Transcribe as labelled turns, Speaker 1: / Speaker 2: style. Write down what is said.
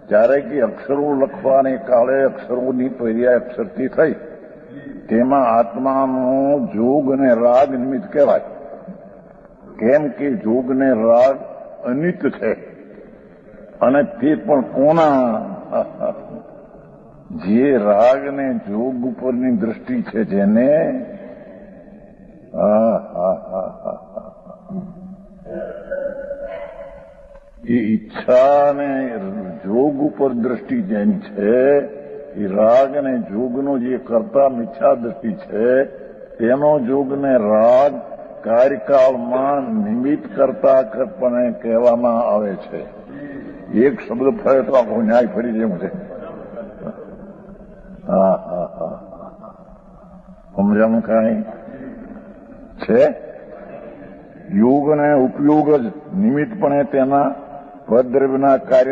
Speaker 1: જ્યારે કે અક્ષરો લખવાને કાળે અક્ષરોની પર્યાય અક્ષરથી થઈ તેમાં આત્માનો જોગ અને રાગ નિમિત્ત કહેવાય. કેમ કે જોગ ને રાગ અનિત છે અને તે પણ કોના? જે રાગ ને જોગ ઉપરની દ્રષ્ટિ છે જેને એ ઈચ્છા ને જોગ ઉપર દ્રષ્ટિ જેની છે એ રાગ અને જોગનો જે કરતા મિથ્યા દ્રષ્ટિ છે તેનો જોગ ને રાગ કાર્યકાળમાં નિમિત્ત કરતા પણ કહેવામાં આવે છે. એક શબ્દ ફરે તો આખો ન્યાય ફરી જેવું છે. સમજાણું કાંઈ છે? યોગ અને ઉપયોગ જ નિમિત્તપણે તેના પદ્રવ્યના કાર્ય